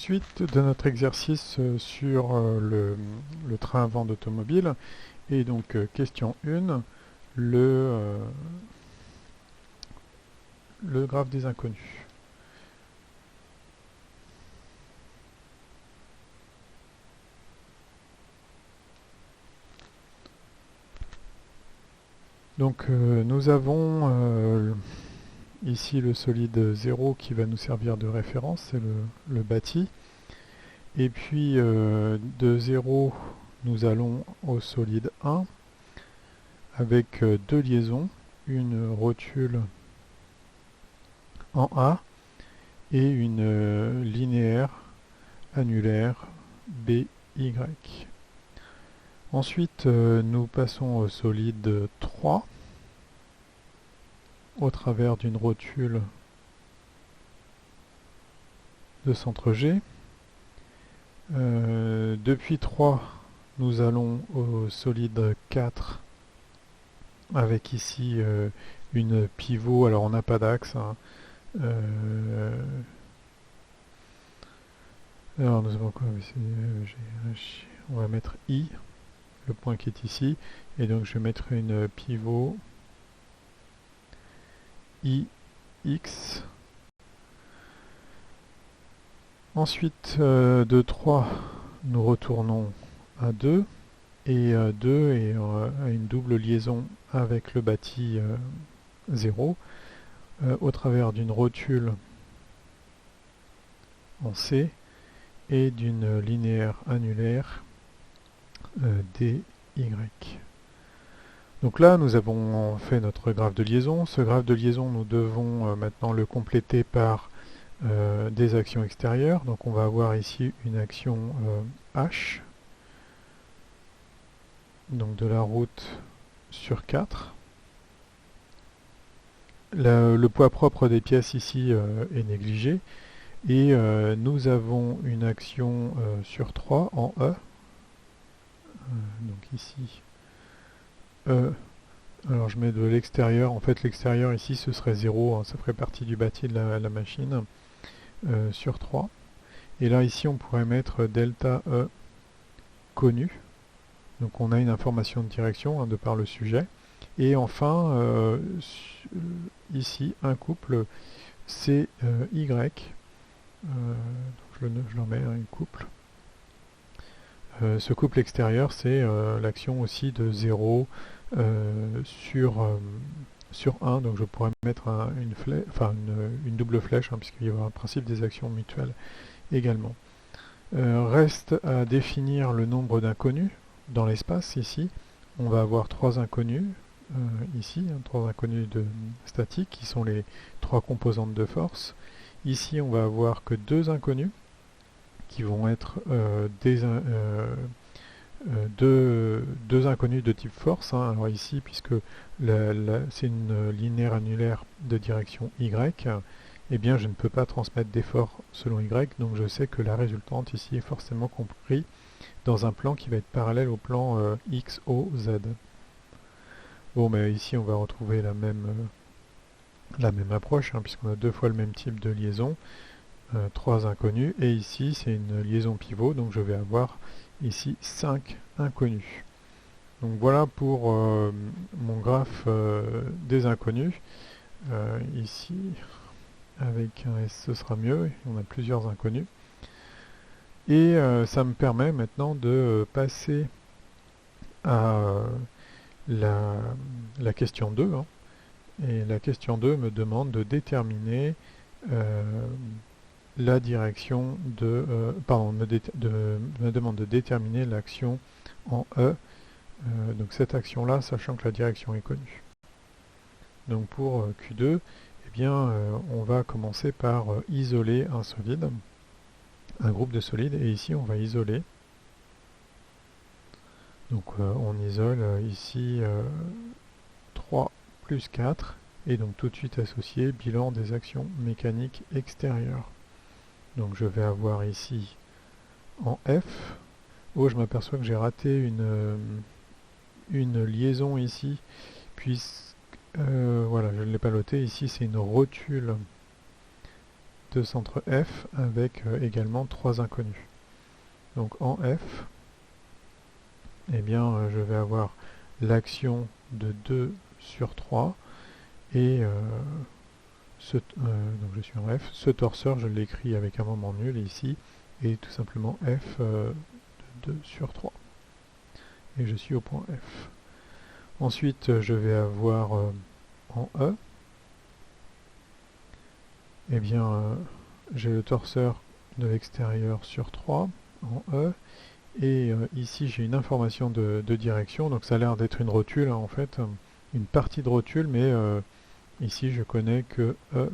suite de notre exercice sur le train à vent d'automobile. Et donc, question 1, le graphe des inconnus. Donc, nous avons ici le solide 0 qui va nous servir de référence, c'est le bâti. Et puis, de 0, nous allons au solide 1 avec deux liaisons, une rotule en A et une linéaire annulaire BY. Ensuite, nous passons au solide 3 au travers d'une rotule de centre G. Depuis 3, nous allons au solide 4 avec ici une pivot. Alors on n'a pas d'axe. Hein. Alors nous avons quoi? On va mettre I, le point qui est ici, et donc je vais mettre une pivot IX. Ensuite, de 3, nous retournons à 2, et 2 est à une double liaison avec le bâti 0, au travers d'une rotule en C et d'une linéaire annulaire DY. Donc là, nous avons fait notre graphe de liaison. Ce graphe de liaison, nous devons maintenant le compléter par des actions extérieures. Donc on va avoir ici une action H, donc de la route sur 4. Le poids propre des pièces ici est négligé. Et nous avons une action sur 3 en E. Donc ici, E. Alors je mets de l'extérieur. En fait, l'extérieur ici, ce serait 0. Hein, ça ferait partie du bâti de la machine. Sur 3. Et là, ici, on pourrait mettre delta E connu. Donc on a une information de direction hein, de par le sujet. Et enfin, ici, un couple CY. Je le mets, un couple. Ce couple extérieur, c'est l'action aussi de 0 sur 1. Donc je pourrais mettre une double flèche, hein, puisqu'il y aura un principe des actions mutuelles également. Reste à définir le nombre d'inconnus dans l'espace. Ici, on va avoir 3 inconnus. Ici, 3 inconnus statiques, qui sont les 3 composantes de force. Ici, on va avoir que 2 inconnus, qui vont être deux inconnus de type force. Hein. Alors ici, puisque c'est une linéaire annulaire de direction Y, eh bien je ne peux pas transmettre d'effort selon Y, donc je sais que la résultante ici est forcément comprise dans un plan qui va être parallèle au plan XOZ. Bon, mais ici on va retrouver la même approche, hein, puisqu'on a deux fois le même type de liaison, 3 inconnus, et ici c'est une liaison pivot, donc je vais avoir ici 5 inconnus. Donc voilà pour mon graphe des inconnus. Ici, avec un S, ce sera mieux, on a plusieurs inconnus. Et ça me permet maintenant de passer à la question 2. Hein. Et la question 2 me demande de déterminer la direction me demande de déterminer l'action en E. Donc cette action-là, sachant que la direction est connue. Donc pour Q2, eh bien, on va commencer par isoler un solide, un groupe de solides, et ici on va isoler. Donc on isole ici 3 plus 4, et donc tout de suite associé bilan des actions mécaniques extérieures. Donc je vais avoir ici en F. Oh, je m'aperçois que j'ai raté une liaison ici, puisque voilà, je ne l'ai pas noté. Ici c'est une rotule de centre F avec également 3 inconnus. Donc en F, eh bien, je vais avoir l'action de 2 sur 3 et donc je suis en F. Ce torseur, je l'écris avec un moment nul ici et tout simplement F de 2 sur 3. Et je suis au point F. Ensuite, je vais avoir en E, eh bien, j'ai le torseur de l'extérieur sur 3 en E. Et ici, j'ai une information de direction. Donc ça a l'air d'être une rotule, hein, en fait. Une partie de rotule, mais ici, je connais que E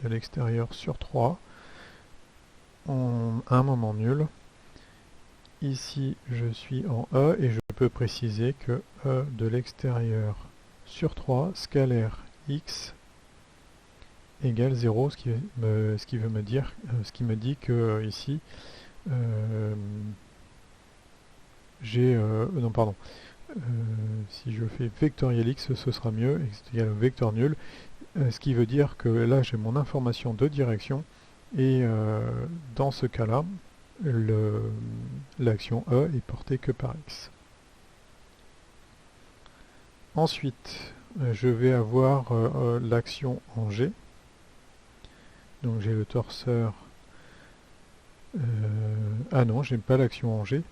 de l'extérieur sur 3 en un moment nul. Ici, je suis en E et je peux préciser que E de l'extérieur sur 3 scalaire x égale 0, ce qui me dit que ici, j'ai... non, pardon. Si je fais vectoriel x, ce sera mieux, x est égal au vecteur nul, ce qui veut dire que là, j'ai mon information de direction, et dans ce cas-là, l'action E est portée que par x. Ensuite, je vais avoir l'action en G. Donc j'ai le torseur... ah non, j'ai pas l'action en G.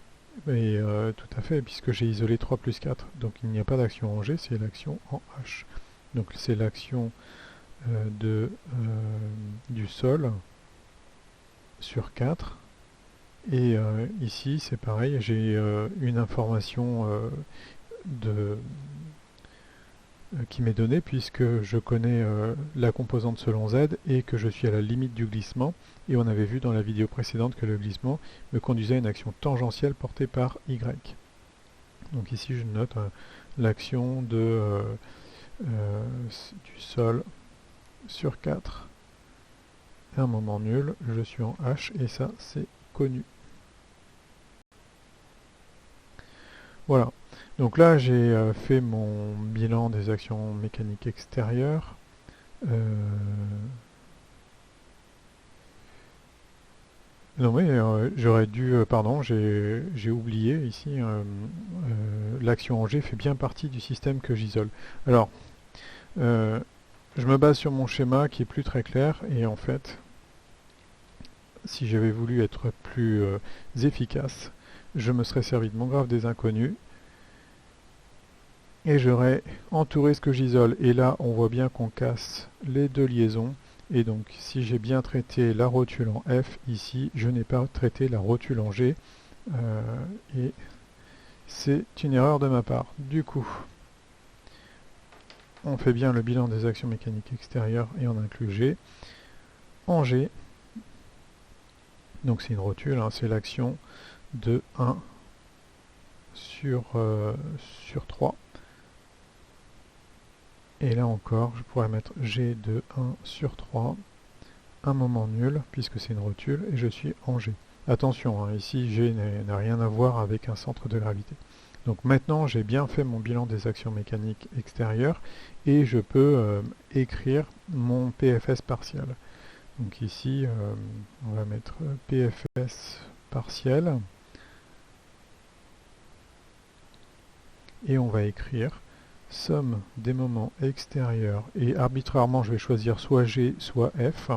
Mais tout à fait, puisque j'ai isolé 3 plus 4. Donc il n'y a pas d'action en G, c'est l'action en H. Donc c'est l'action du sol sur 4. Et ici, c'est pareil, j'ai une information qui m'est donnée puisque je connais la composante selon Z et que je suis à la limite du glissement. Et on avait vu dans la vidéo précédente que le glissement me conduisait à une action tangentielle portée par Y. Donc ici, je note l'action du sol sur 4. Un moment nul, je suis en H et ça, c'est connu. Voilà. Donc là, j'ai fait mon bilan des actions mécaniques extérieures. Non mais j'aurais dû, pardon, j'ai oublié ici, l'action en G fait bien partie du système que j'isole. Alors, je me base sur mon schéma qui est plus très clair et en fait, si j'avais voulu être plus efficace, je me serais servi de mon graphe des inconnus et j'aurais entouré ce que j'isole. Et là, on voit bien qu'on casse les deux liaisons. Et donc, si j'ai bien traité la rotule en F, ici, je n'ai pas traité la rotule en G. Et c'est une erreur de ma part. Du coup, on fait bien le bilan des actions mécaniques extérieures et on inclut G. En G, donc c'est une rotule, hein, c'est l'action de 1 sur 3. Et là encore, je pourrais mettre G de 1 sur 3, un moment nul, puisque c'est une rotule, et je suis en G. Attention, hein, ici G n'a rien à voir avec un centre de gravité. Donc maintenant, j'ai bien fait mon bilan des actions mécaniques extérieures, et je peux écrire mon PFS partiel. Donc ici, on va mettre PFS partiel, et on va écrire somme des moments extérieurs, et arbitrairement je vais choisir soit G soit F,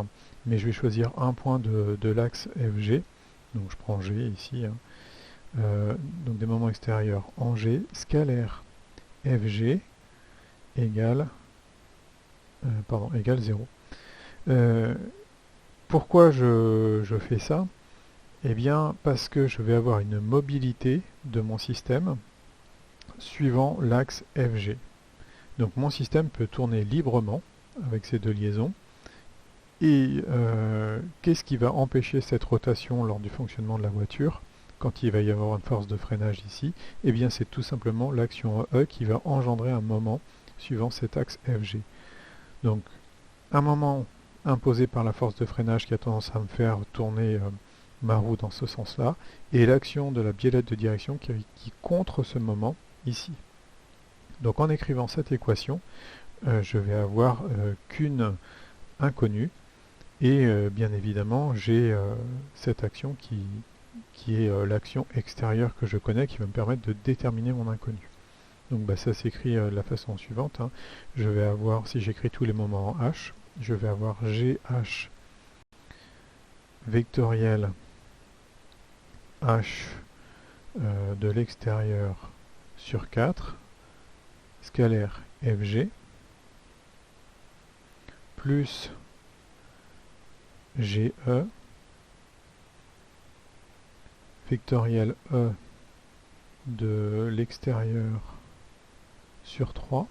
mais je vais choisir un point de l'axe FG, donc je prends G ici, hein. Donc des moments extérieurs en G, scalaire FG égale 0. Pourquoi je fais ça? Eh bien parce que je vais avoir une mobilité de mon système suivant l'axe FG. Donc mon système peut tourner librement avec ces deux liaisons. Et qu'est-ce qui va empêcher cette rotation lors du fonctionnement de la voiture quand il va y avoir une force de freinage ici? Eh bien c'est tout simplement l'action E qui va engendrer un moment suivant cet axe FG. Donc un moment imposé par la force de freinage qui a tendance à me faire tourner ma roue dans ce sens-là, et l'action de la biellette de direction qui contre ce moment ici. Donc en écrivant cette équation, je vais avoir qu'une inconnue, Et bien évidemment, j'ai cette action qui est l'action extérieure que je connais, qui va me permettre de déterminer mon inconnu. Donc bah, ça s'écrit de la façon suivante, hein. Je vais avoir, si j'écris tous les moments en H, je vais avoir GH vectoriel H de l'extérieur sur 4, scalaire FG, plus GE, vectoriel E de l'extérieur sur 3,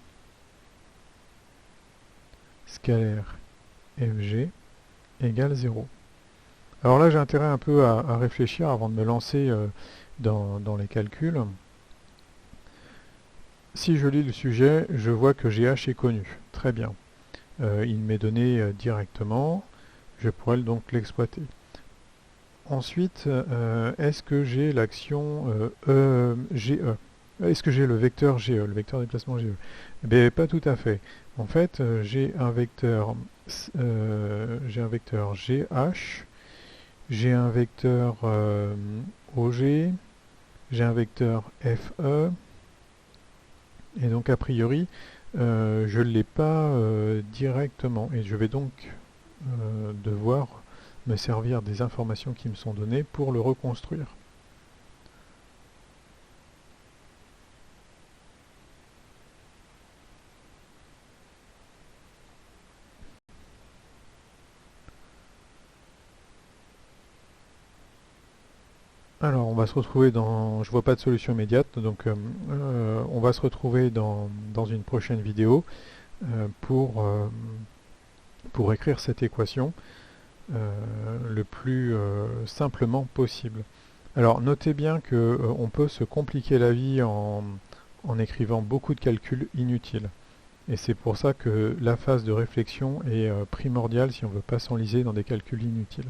scalaire FG égale 0. Alors là, j'ai intérêt un peu à réfléchir avant de me lancer dans les calculs. Si je lis le sujet, je vois que GH est connu. Très bien. Il m'est donné directement. Je pourrais donc l'exploiter. Ensuite, est-ce que j'ai l'action GE? Est-ce que j'ai le vecteur GE, le vecteur déplacement GE? Eh bien, pas tout à fait. En fait, j'ai un vecteur GH, j'ai un vecteur OG, j'ai un vecteur FE, et donc a priori, je ne l'ai pas directement, et je vais donc devoir me servir des informations qui me sont données pour le reconstruire. Alors, on va se retrouver dans... Je vois pas de solution immédiate, donc on va se retrouver dans une prochaine vidéo pour écrire cette équation le plus simplement possible. Alors, notez bien qu'on peut se compliquer la vie en écrivant beaucoup de calculs inutiles. Et c'est pour ça que la phase de réflexion est primordiale si on ne veut pas s'enliser dans des calculs inutiles.